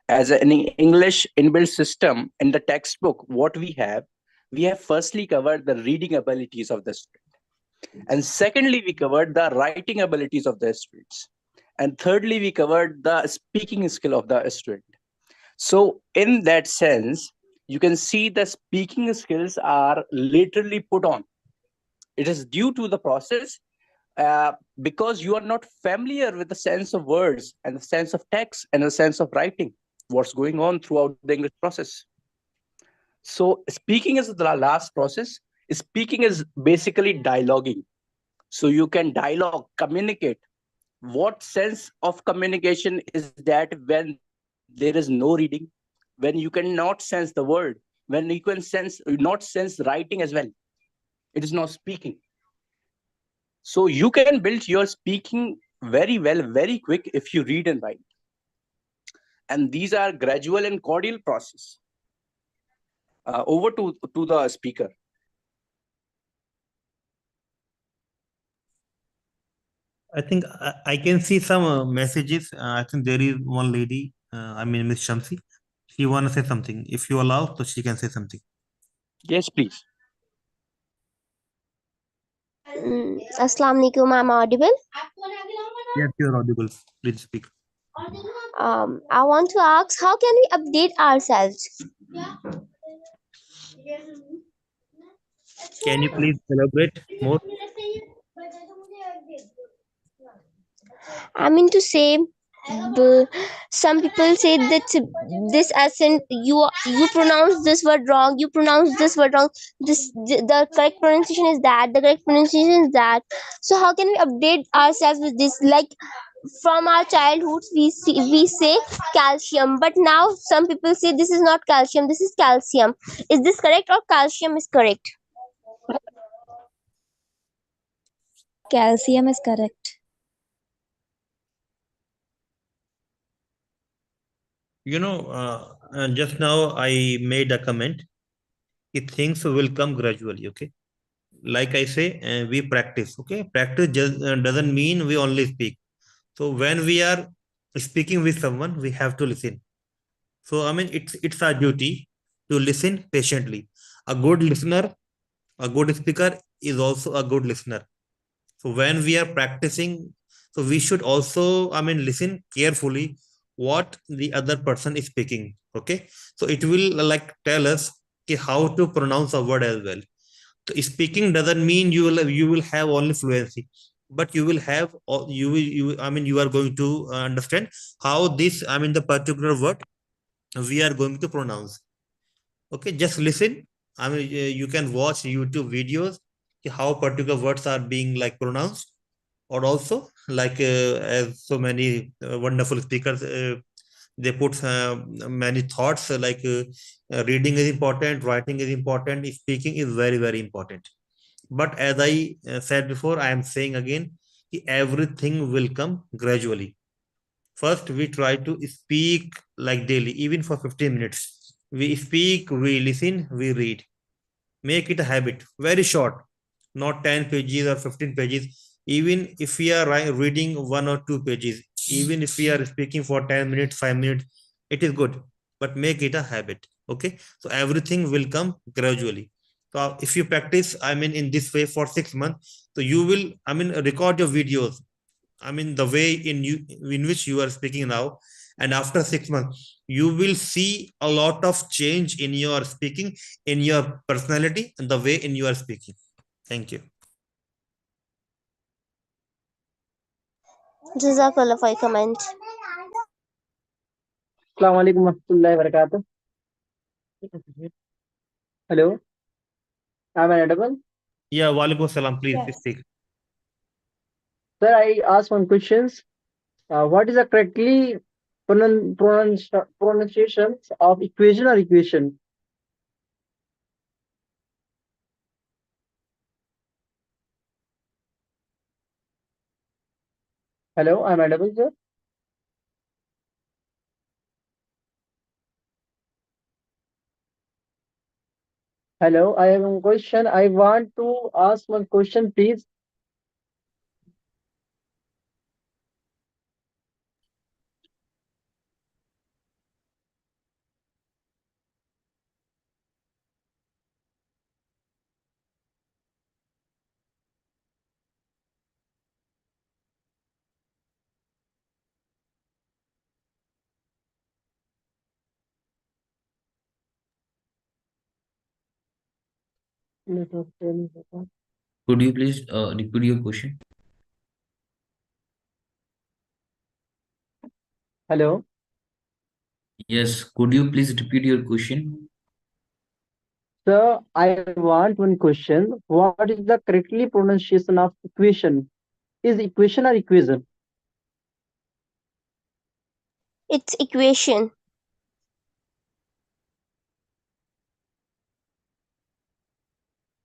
as an English inbuilt system in the textbook, what we have firstly covered the reading abilities of the student. And secondly, we covered the writing abilities of the students. And thirdly, we covered the speaking skill of the student. So in that sense, you can see the speaking skills are literally put on. It is due to the process because you are not familiar with the sense of words and the sense of text and the sense of writing, what's going on throughout the English process. So speaking is the last process. Speaking is basically dialoguing. So you can dialogue, communicate. What sense of communication is that when there is no reading, when you cannot sense the word, when you can not sense writing as well? It is not speaking. So you can build your speaking very well, very quick if you read and write. And these are gradual and cordial process. Over to the speaker. I think I can see some messages. I think there is one lady, Miss Shamsi. She want to say something. If you allow, so she can say something. Yes, please. Assalamu alaikum. I'm audible. Yes, you're audible. Please speak. I want to ask, how can we update ourselves? Can you please elaborate more? I mean to say, some people say that this accent, you pronounce this word wrong, you pronounce this word wrong, the correct pronunciation is that, the correct pronunciation is that. So how can we update ourselves with this? Like, from our childhoods we say calcium, but now some people say this is not calcium, this is calcium. Is this correct, or calcium is correct? Calcium is correct. Just now I made a comment. Things will come gradually. Okay, like I say, we practice. Okay, practice just doesn't mean we only speak. So when we are speaking with someone, we have to listen. So I mean, it's our duty to listen patiently. A good listener, a good speaker is also a good listener. So when we are practicing, so we should also, I mean, listen carefully what the other person is speaking. Okay, so it will like tell us how to pronounce a word as well. So speaking doesn't mean you will have only fluency, but you will have I mean you are going to understand how this, I mean, the particular word we are going to pronounce. Okay, just listen. I mean, you can watch YouTube videos how particular words are being like pronounced, or also like as so many wonderful speakers they put many thoughts reading is important, writing is important, speaking is very very important. But as I said before, I am saying again, everything will come gradually. First, we try to speak like daily, even for 15 minutes. We speak, we listen, we read. Make it a habit, very short, not 10 pages or 15 pages. Even if we are reading 1 or 2 pages, even if we are speaking for 10 minutes, 5 minutes, it is good. But make it a habit. Okay. So everything will come gradually. So if you practice, I mean, in this way for 6 months, so you will, I mean, record your videos, I mean, the way in which you are speaking now, and after 6 months, you will see a lot of change in your speaking, in your personality, and the way in you are speaking. Thank you. Jazakallah for your comment. Assalamu alaikum warahmatullahi wabarakatuh. Hello, am I audible? Yeah, walaikum salam. Please Yes. speak. Sir, I asked one question. What is the correctly pronunciation of equation or equation? Hello, I'm audible, sir. Hello, I have one question. I want to ask one question, please. Could you please repeat your question? Hello. Yes, could you please repeat your question? Sir, I want one question. What is the correctly pronunciation of equation? Is equation or equation? It's equation.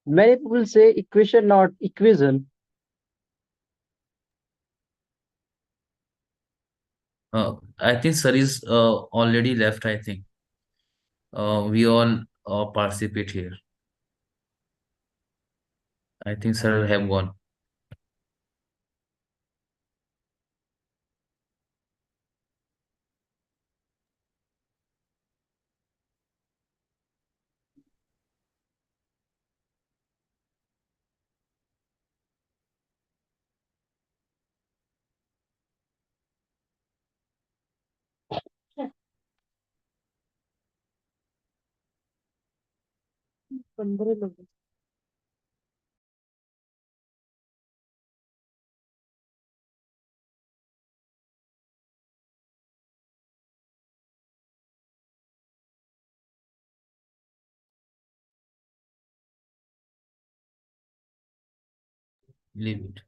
Many people say equation, not equation. I think sir is already left, I think. We all participate here. I think sir have gone. Leave it.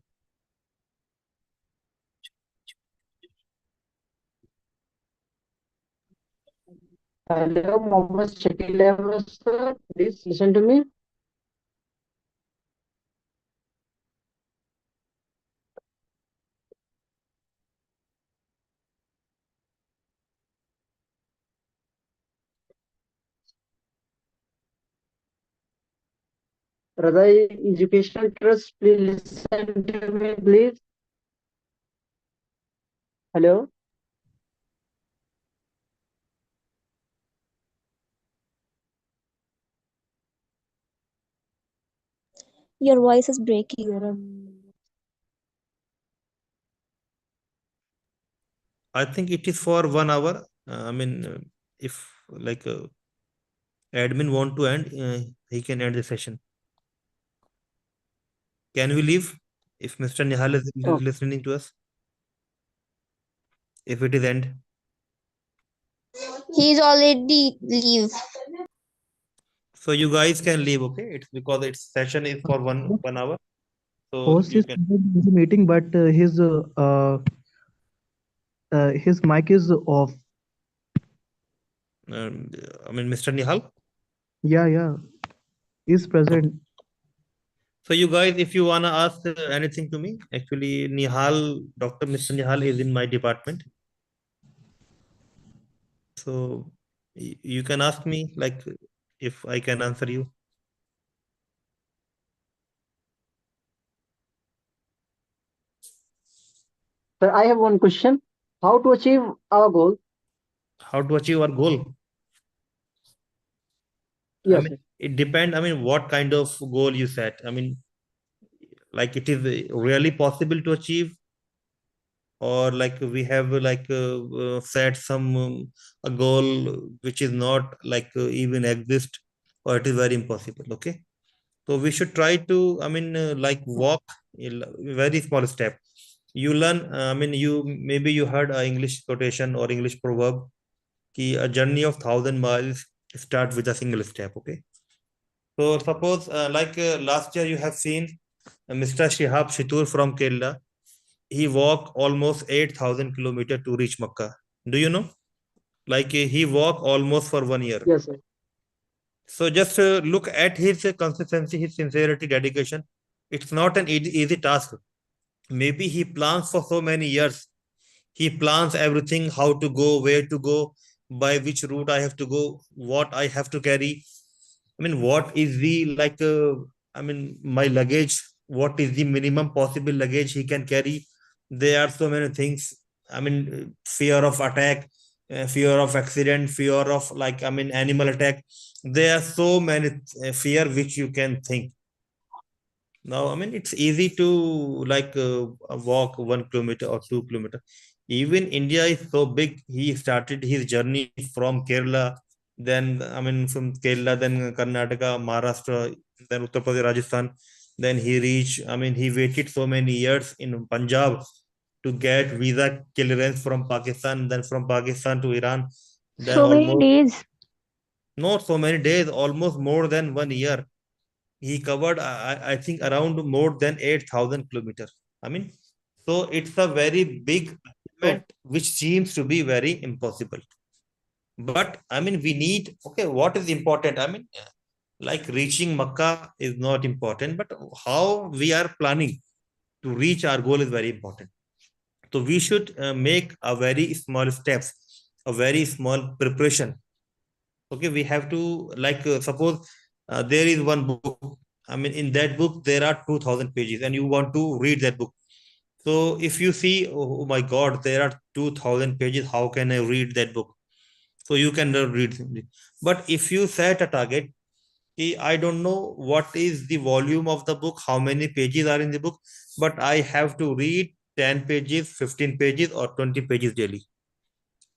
Hello, Mohammed Shakil Ahmed, sir. Please listen to me. Radha Educational Trust, please listen to me, please. Hello. Your voice is breaking. I think it is for 1 hour. If like admin want to end, he can end the session. Can we leave? If Mr. Nihal is Oh. listening to us, if it is end. He's already leave. So you guys can leave, okay? It's because its session is for one hour. So Host you is can. in the meeting, but his mic is off. Mr. Nihal. Yeah, he's present. So you guys, if you wanna ask anything to me, actually Nihal, Dr. Mr. Nihal is in my department. So you can ask me like if I can answer you. Sir, I have one question. How to achieve our goal? How to achieve our goal? Yes, sir. It depends. What kind of goal you set? Like it is really possible to achieve, or like we have set some a goal which is not like even exist, or it is very impossible. Okay, so we should try to like walk very small step. You learn. You maybe you heard a English quotation or English proverb ki a journey of 1,000 miles start with a single step. Okay, so suppose last year you have seen Mr. Shihab Shitur from Kerala. He walked almost 8,000 kilometers to reach Makkah. Do you know? He walked almost for 1 year. Yes, sir. So just look at his consistency, his sincerity, dedication. It's not an easy task. Maybe he plans for so many years. He plans everything, how to go, where to go, by which route I have to go, what I have to carry. What is the my luggage? What is the minimum possible luggage he can carry? There are so many things. Fear of attack, fear of accident, fear of animal attack. There are so many fear which you can think. Now, it's easy to walk 1 kilometer or 2 kilometer. Even India is so big. He started his journey from Kerala, then from Kerala, then Karnataka, Maharashtra, then Uttar Pradesh, Rajasthan. Then he reached. He waited so many years in Punjab to get visa clearance from Pakistan. Then from Pakistan to Iran. Then So many almost days. not so many days, almost more than 1 year. He covered I think around more than 8,000 kilometers. So it's a very big achievement which seems to be very impossible. But we need, okay, what is important? Like reaching Makkah is not important, but how we are planning to reach our goal is very important. So we should make a very small steps, a very small preparation. Okay, we have to suppose there is one book. In that book there are 2,000 pages and you want to read that book. So if you see, oh my god, there are 2,000 pages, how can I read that book? So you can read simply. But if you set a target, I don't know what is the volume of the book, how many pages are in the book, but I have to read 10 pages, 15 pages, or 20 pages daily.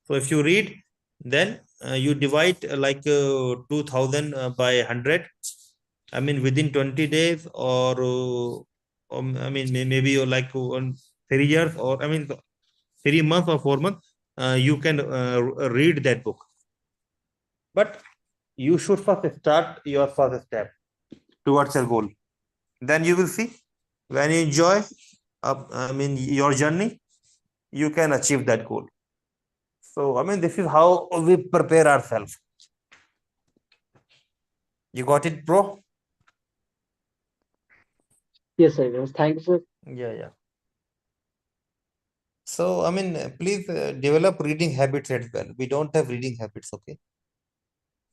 So if you read, then you divide 2,000 by 100. Within 20 days, maybe you're like on 3 years, or 3 months or 4 months, you can read that book. But you should first start your first step towards your goal. Then you will see When you enjoy your journey, you can achieve that goal. So this is how we prepare ourselves. You got it, bro? Yes, I was. Thank you, sir. Yeah. So please develop reading habits as well. We don't have reading habits, okay?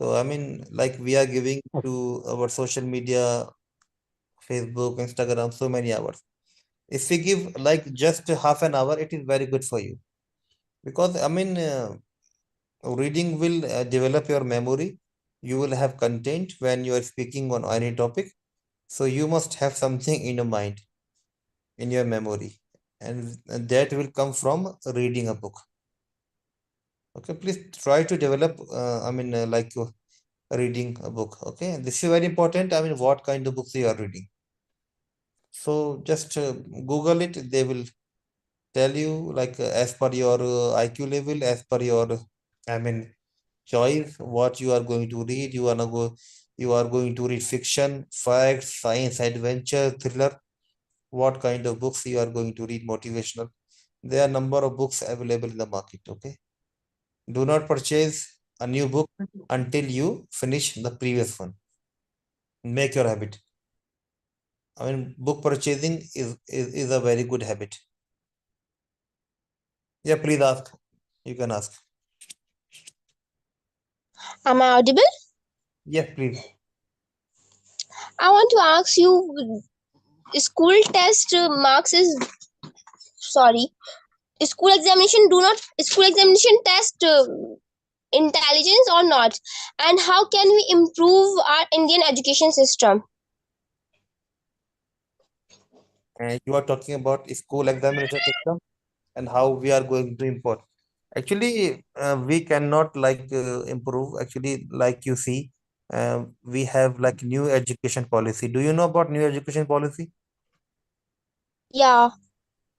So like we are giving to our social media, Facebook, Instagram, so many hours. If we give like just half an hour, it is very good for you, because reading will develop your memory. You will have content when you are speaking on any topic. So you must have something in your mind, in your memory, and that will come from reading a book. Okay, please try to develop reading a book. Okay, this is very important. What kind of books you are reading? So just Google it. They will tell you, like as per your IQ level, as per your I mean choice, what you are going to read. You are going to read fiction, facts, science, adventure, thriller. What kind of books you are going to read? Motivational. There are number of books available in the market. Okay, do not purchase a new book until you finish the previous one. Make your habit. Book purchasing is a very good habit. Yeah, please ask. You can ask. Am I audible? Yes, please. I want to ask you, school test marks is sorry. School examination test intelligence or not, and how can we improve our Indian education system? You are talking about school examination system and how we are going to import. Actually, we cannot like improve. Actually, like you see, we have like new education policy. Do you know about new education policy? Yeah.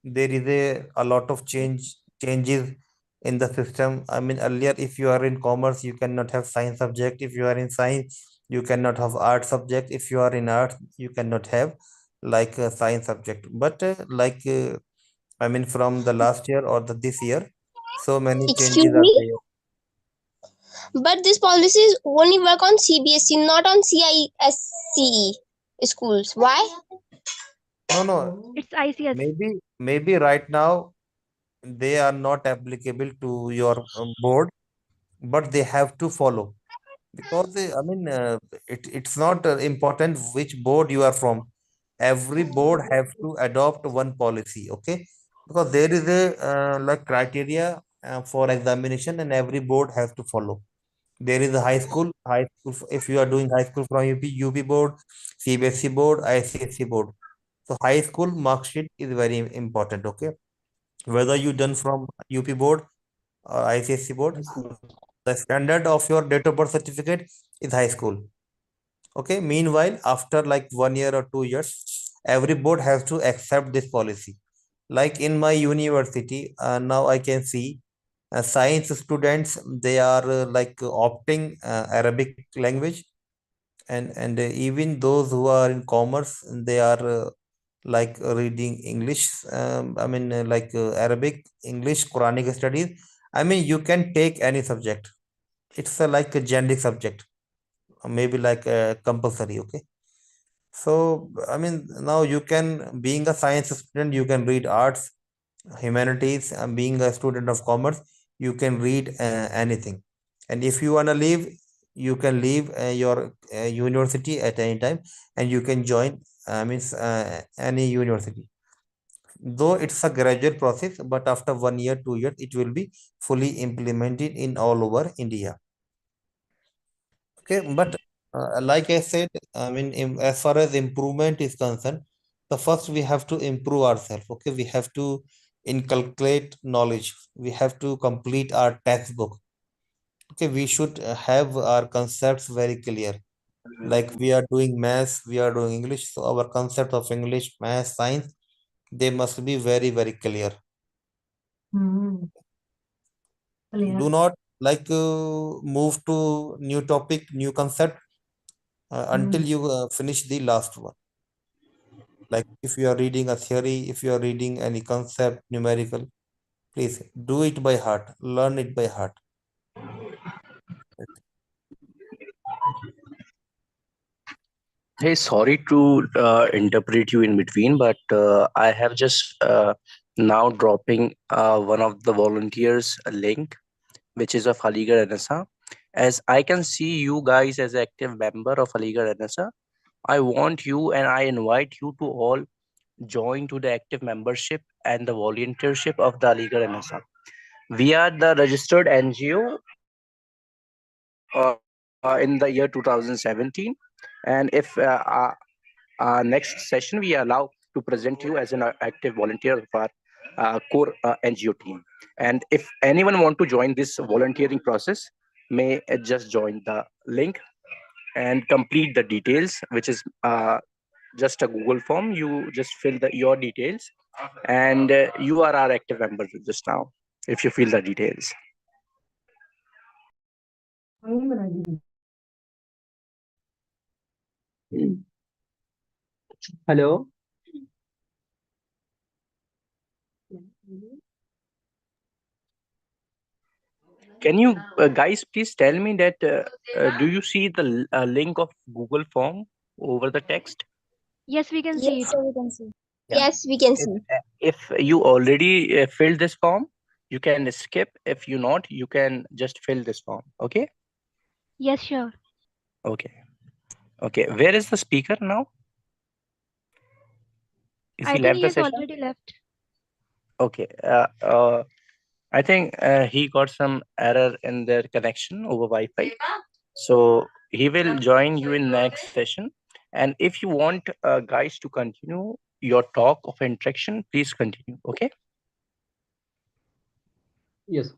There is a lot of changes in the system. Earlier, if you are in commerce, you cannot have science subject. If you are in science, you cannot have art subject. If you are in art, you cannot have like a science subject. But from the last year or this year, so many changes Excuse are me, there. but this policies only work on CBSE, not on CISCE schools. Why? No, It's ICS. maybe right now they are not applicable to your board, but they have to follow, because it's not important which board you are from. Every board have to adopt one policy, okay? Because there is a like criteria for examination, and every board has to follow. There is a high school. If you are doing high school from UP board, CBSE board, ICSE board. So high school mark sheet is very important, okay? Whether you done from UP board or ICSE board, the standard of your date of birth certificate is high school. Okay. Meanwhile, after like 1 year or 2 years, every board has to accept this policy. Like in my university, now I can see science students, they are like opting Arabic language, and even those who are in commerce, they are like reading English. Arabic, English, Quranic studies. You can take any subject. It's like a generic subject, maybe like compulsory. Okay. So now you can, being a science student, you can read arts, humanities, and being a student of commerce, you can read anything. And if you want to leave, you can leave your university at any time, and you can join any university. Though it's a gradual process, but after 1 year, 2 years, it will be fully implemented in all over India. Okay, but like I said, as far as improvement is concerned, the first we have to improve ourselves. Okay, we have to inculcate knowledge. We have to complete our textbook. Okay, we should have our concepts very clear. Like we are doing math, we are doing English, so our concept of English, math, science, they must be very, very clear. Do not like move to new topic, new concept until you finish the last one. Like if you are reading a theory, if you are reading any concept, numerical, please do it by heart, learn it by heart. Hey, sorry to interpret you in between, but I have just now dropping one of the volunteers a link, which is of Aligarh NSA. As I can see you guys as active member of Aligarh NSA, I want you and I invite you to all join to the active membership and the volunteership of the Aligarh NSA. We are the registered NGO in the year 2017, and if next session we allow to present you as an active volunteer of our core NGO team. And if anyone want to join this volunteering process, may just join the link and complete the details, which is just a Google form. You just fill your details, and you are our active member just now. If you fill the details. Hello. Can you guys please tell me that do you see the link of Google form over the text? Yes, we can see Yes, it. sir, we can see. Yeah. Yes, we can If, see. if you already filled this form, you can skip. If you not, you can just fill this form. Okay. Yes, sure. Okay. Okay. Where is the speaker now? Is I he think left he the has session? already left. Okay. I think he got some error in their connection over Wi-Fi. So he will join you in next session. And if you want guys to continue your talk of interaction, please continue. Okay. Yes.